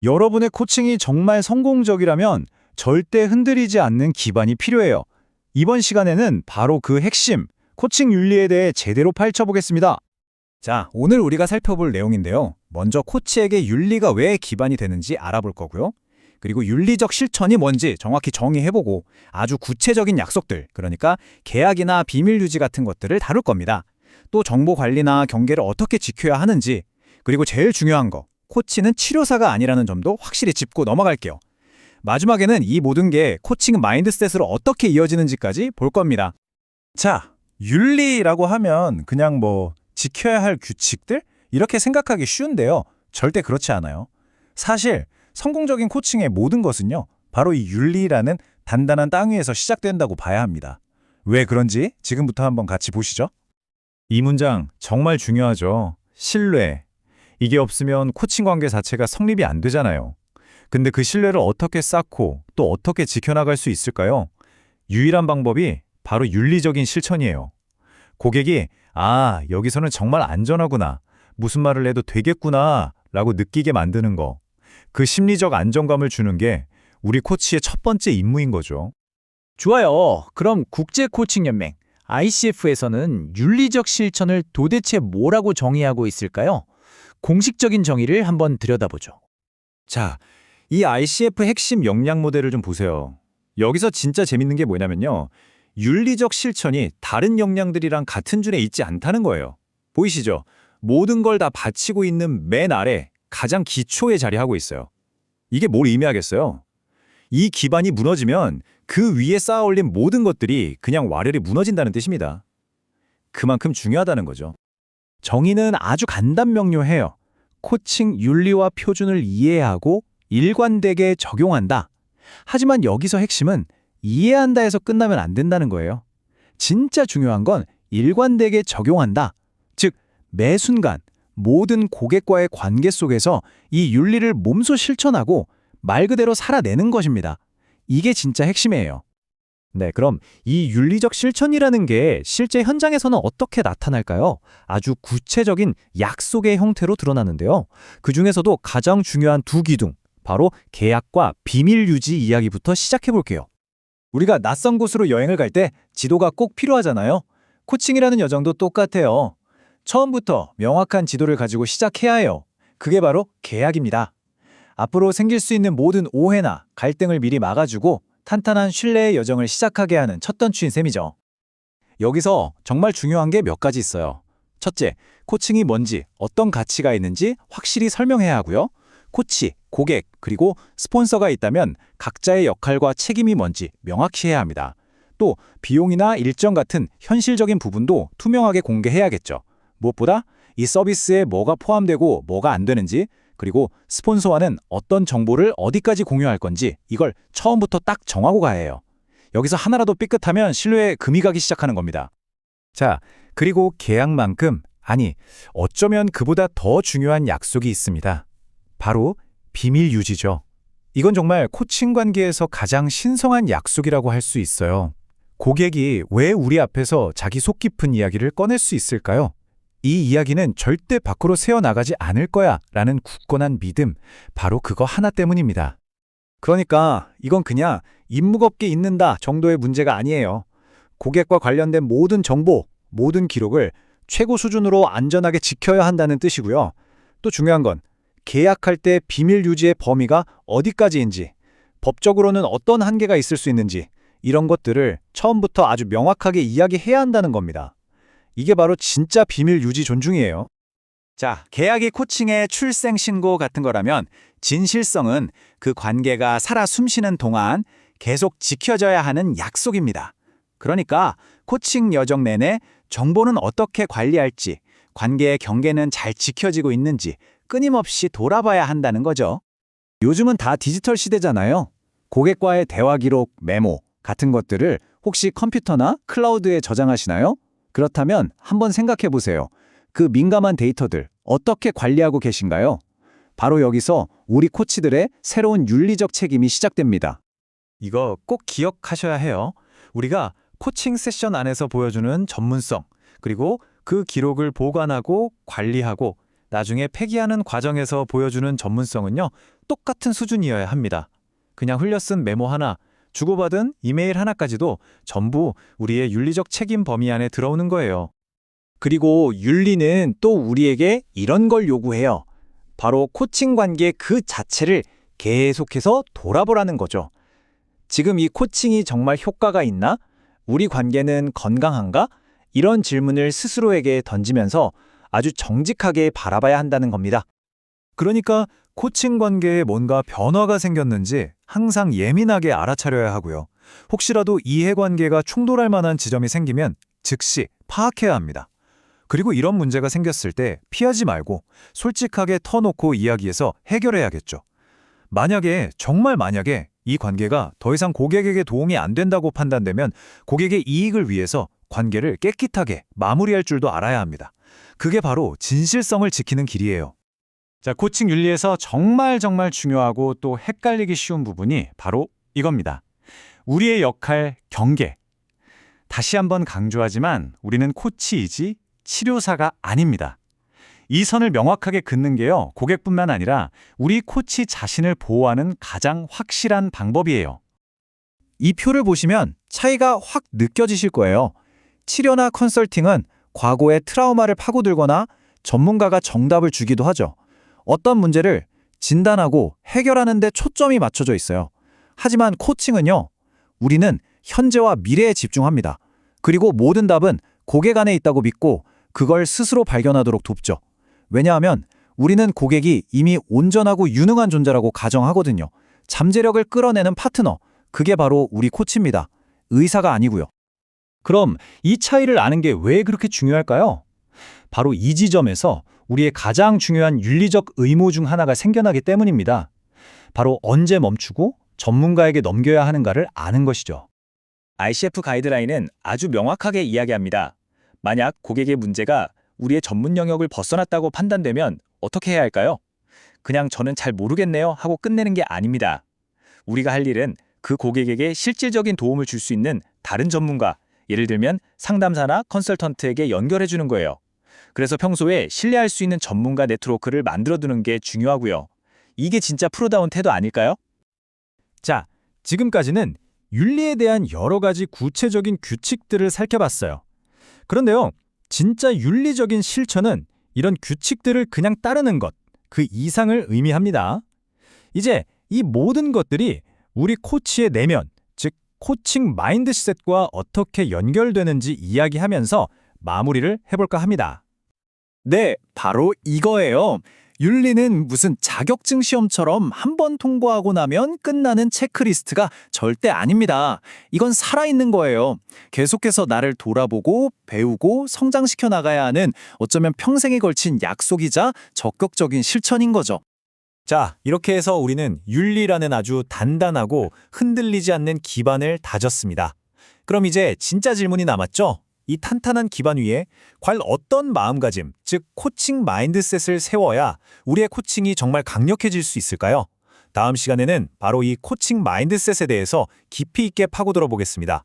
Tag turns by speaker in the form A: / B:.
A: 여러분의 코칭이 정말 성공적이라면 절대 흔들리지 않는 기반이 필요해요. 이번 시간에는 바로 그 핵심, 코칭 윤리에 대해 제대로 파헤쳐보겠습니다.
B: 자, 오늘 우리가 살펴볼 내용인데요. 먼저 코치에게 윤리가 왜 기반이 되는지 알아볼 거고요. 그리고 윤리적 실천이 뭔지 정확히 정의해보고 아주 구체적인 약속들, 그러니까 계약이나 비밀 유지 같은 것들을 다룰 겁니다. 또 정보 관리나 경계를 어떻게 지켜야 하는지, 그리고 제일 중요한 거, 코치는 치료사가 아니라는 점도 확실히 짚고 넘어갈게요. 마지막에는 이 모든 게 코칭 마인드셋으로 어떻게 이어지는지까지 볼 겁니다.
C: 자, 윤리라고 하면 그냥 지켜야 할 규칙들? 이렇게 생각하기 쉬운데요. 절대 그렇지 않아요. 사실 성공적인 코칭의 모든 것은요, 바로 이 윤리라는 단단한 땅 위에서 시작된다고 봐야 합니다. 왜 그런지 지금부터 한번 같이 보시죠. 이 문장 정말 중요하죠. 신뢰. 이게 없으면 코칭 관계 자체가 성립이 안 되잖아요. 근데 그 신뢰를 어떻게 쌓고 또 어떻게 지켜나갈 수 있을까요? 유일한 방법이 바로 윤리적인 실천이에요. 고객이 여기서는 정말 안전하구나, 무슨 말을 해도 되겠구나 라고 느끼게 만드는 거. 그 심리적 안정감을 주는 게 우리 코치의 첫 번째 임무인 거죠.
D: 좋아요. 그럼 국제코칭연맹 ICF에서는 윤리적 실천을 도대체 뭐라고 정의하고 있을까요? 공식적인 정의를 한번 들여다보죠.
A: 자, 이 ICF 핵심 역량 모델을 좀 보세요. 여기서 진짜 재밌는 게 뭐냐면요, 윤리적 실천이 다른 역량들이랑 같은 줄에 있지 않다는 거예요. 보이시죠? 모든 걸 다 바치고 있는 맨 아래 가장 기초에 자리하고 있어요. 이게 뭘 의미하겠어요? 이 기반이 무너지면 그 위에 쌓아 올린 모든 것들이 그냥 와르르 무너진다는 뜻입니다. 그만큼 중요하다는 거죠. 정의는 아주 간단명료해요. 코칭 윤리와 표준을 이해하고 일관되게 적용한다. 하지만 여기서 핵심은 이해한다 해서 끝나면 안 된다는 거예요. 진짜 중요한 건 일관되게 적용한다. 즉, 매 순간 모든 고객과의 관계 속에서 이 윤리를 몸소 실천하고 말 그대로 살아내는 것입니다. 이게 진짜 핵심이에요.
B: 네, 그럼 이 윤리적 실천이라는 게 실제 현장에서는 어떻게 나타날까요? 아주 구체적인 약속의 형태로 드러나는데요. 그중에서도 가장 중요한 두 기둥, 바로 계약과 비밀 유지 이야기부터 시작해 볼게요.
A: 우리가 낯선 곳으로 여행을 갈 때 지도가 꼭 필요하잖아요. 코칭이라는 여정도 똑같아요. 처음부터 명확한 지도를 가지고 시작해야 해요. 그게 바로 계약입니다. 앞으로 생길 수 있는 모든 오해나 갈등을 미리 막아주고 탄탄한 신뢰의 여정을 시작하게 하는 첫 단추인 셈이죠. 여기서 정말 중요한 게 몇 가지 있어요. 첫째, 코칭이 뭔지, 어떤 가치가 있는지 확실히 설명해야 하고요. 코치, 고객, 그리고 스폰서가 있다면 각자의 역할과 책임이 뭔지 명확히 해야 합니다. 또 비용이나 일정 같은 현실적인 부분도 투명하게 공개해야겠죠. 무엇보다 이 서비스에 뭐가 포함되고 뭐가 안 되는지, 그리고 스폰서와는 어떤 정보를 어디까지 공유할 건지 이걸 처음부터 딱 정하고 가야 해요. 여기서 하나라도 삐끗하면 신뢰에 금이 가기 시작하는 겁니다.
C: 자, 그리고 계약만큼, 어쩌면 그보다 더 중요한 약속이 있습니다. 바로 비밀 유지죠. 이건 정말 코칭 관계에서 가장 신성한 약속이라고 할 수 있어요. 고객이 왜 우리 앞에서 자기 속 깊은 이야기를 꺼낼 수 있을까요? 이 이야기는 절대 밖으로 새어나가지 않을 거야 라는 굳건한 믿음, 바로 그거 하나 때문입니다.
A: 그러니까 이건 그냥 입 무겁게 있는다 정도의 문제가 아니에요. 고객과 관련된 모든 정보, 모든 기록을 최고 수준으로 안전하게 지켜야 한다는 뜻이고요. 또 중요한 건 계약할 때 비밀 유지의 범위가 어디까지인지, 법적으로는 어떤 한계가 있을 수 있는지, 이런 것들을 처음부터 아주 명확하게 이야기해야 한다는 겁니다. 이게 바로 진짜 비밀 유지 존중이에요. 자, 계약이 코칭의 출생 신고 같은 거라면 진실성은 그 관계가 살아 숨쉬는 동안 계속 지켜져야 하는 약속입니다. 그러니까 코칭 여정 내내 정보는 어떻게 관리할지, 관계의 경계는 잘 지켜지고 있는지 끊임없이 돌아봐야 한다는 거죠. 요즘은 다 디지털 시대잖아요. 고객과의 대화 기록, 메모 같은 것들을 혹시 컴퓨터나 클라우드에 저장하시나요? 그렇다면 한번 생각해 보세요. 그 민감한 데이터들 어떻게 관리하고 계신가요? 바로 여기서 우리 코치들의 새로운 윤리적 책임이 시작됩니다.
C: 이거 꼭 기억하셔야 해요. 우리가 코칭 세션 안에서 보여주는 전문성, 그리고 그 기록을 보관하고 관리하고 나중에 폐기하는 과정에서 보여주는 전문성은요,
B: 똑같은 수준이어야 합니다. 그냥 흘려 쓴 메모 하나, 주고받은 이메일 하나까지도 전부 우리의 윤리적 책임 범위 안에 들어오는 거예요.
A: 그리고 윤리는 또 우리에게 이런 걸 요구해요. 바로 코칭 관계 그 자체를 계속해서 돌아보라는 거죠. 지금 이 코칭이 정말 효과가 있나? 우리 관계는 건강한가? 이런 질문을 스스로에게 던지면서 아주 정직하게 바라봐야 한다는 겁니다.
B: 그러니까 코칭 관계에 뭔가 변화가 생겼는지 항상 예민하게 알아차려야 하고요. 혹시라도 이해관계가 충돌할 만한 지점이 생기면 즉시 파악해야 합니다. 그리고 이런 문제가 생겼을 때 피하지 말고 솔직하게 터놓고 이야기해서 해결해야겠죠. 정말 만약에 이 관계가 더 이상 고객에게 도움이 안 된다고 판단되면 고객의 이익을 위해서 관계를 깨끗하게 마무리할 줄도 알아야 합니다. 그게 바로 진실성을 지키는 길이에요. 자, 코칭 윤리에서 정말 중요하고 또 헷갈리기 쉬운 부분이 바로 이겁니다. 우리의 역할, 경계. 다시 한번 강조하지만 우리는 코치이지 치료사가 아닙니다. 이 선을 명확하게 긋는 게요, 고객뿐만 아니라 우리 코치 자신을 보호하는 가장 확실한 방법이에요.
A: 이 표를 보시면 차이가 확 느껴지실 거예요. 치료나 컨설팅은 과거의 트라우마를 파고들거나 전문가가 정답을 주기도 하죠. 어떤 문제를 진단하고 해결하는 데 초점이 맞춰져 있어요. 하지만 코칭은요, 우리는 현재와 미래에 집중합니다. 그리고 모든 답은 고객 안에 있다고 믿고 그걸 스스로 발견하도록 돕죠. 왜냐하면 우리는 고객이 이미 온전하고 유능한 존재라고 가정하거든요. 잠재력을 끌어내는 파트너, 그게 바로 우리 코치입니다. 의사가 아니고요.
B: 그럼 이 차이를 아는 게 왜 그렇게 중요할까요? 바로 이 지점에서 우리의 가장 중요한 윤리적 의무 중 하나가 생겨나기 때문입니다. 바로 언제 멈추고 전문가에게 넘겨야 하는가를 아는 것이죠.
D: ICF 가이드라인은 아주 명확하게 이야기합니다. 만약 고객의 문제가 우리의 전문 영역을 벗어났다고 판단되면 어떻게 해야 할까요? 그냥 저는 잘 모르겠네요 하고 끝내는 게 아닙니다. 우리가 할 일은 그 고객에게 실질적인 도움을 줄 수 있는 다른 전문가, 예를 들면 상담사나 컨설턴트에게 연결해 주는 거예요. 그래서 평소에 신뢰할 수 있는 전문가 네트워크를 만들어두는 게 중요하고요. 이게 진짜 프로다운 태도 아닐까요?
B: 자, 지금까지는 윤리에 대한 여러 가지 구체적인 규칙들을 살펴봤어요. 그런데요, 진짜 윤리적인 실천은 이런 규칙들을 그냥 따르는 것, 그 이상을 의미합니다. 이제 이 모든 것들이 우리 코치의 내면, 즉 코칭 마인드셋과 어떻게 연결되는지 이야기하면서 마무리를 해볼까 합니다.
A: 네, 바로 이거예요. 윤리는 무슨 자격증 시험처럼 한 번 통과하고 나면 끝나는 체크리스트가 절대 아닙니다. 이건 살아있는 거예요. 계속해서 나를 돌아보고 배우고 성장시켜 나가야 하는 어쩌면 평생에 걸친 약속이자 적극적인 실천인 거죠.
B: 자, 이렇게 해서 우리는 윤리라는 아주 단단하고 흔들리지 않는 기반을 다졌습니다. 그럼 이제 진짜 질문이 남았죠? 이 탄탄한 기반 위에 과연 어떤 마음가짐, 즉 코칭 마인드셋을 세워야 우리의 코칭이 정말 강력해질 수 있을까요? 다음 시간에는 바로 이 코칭 마인드셋에 대해서 깊이 있게 파고들어 보겠습니다.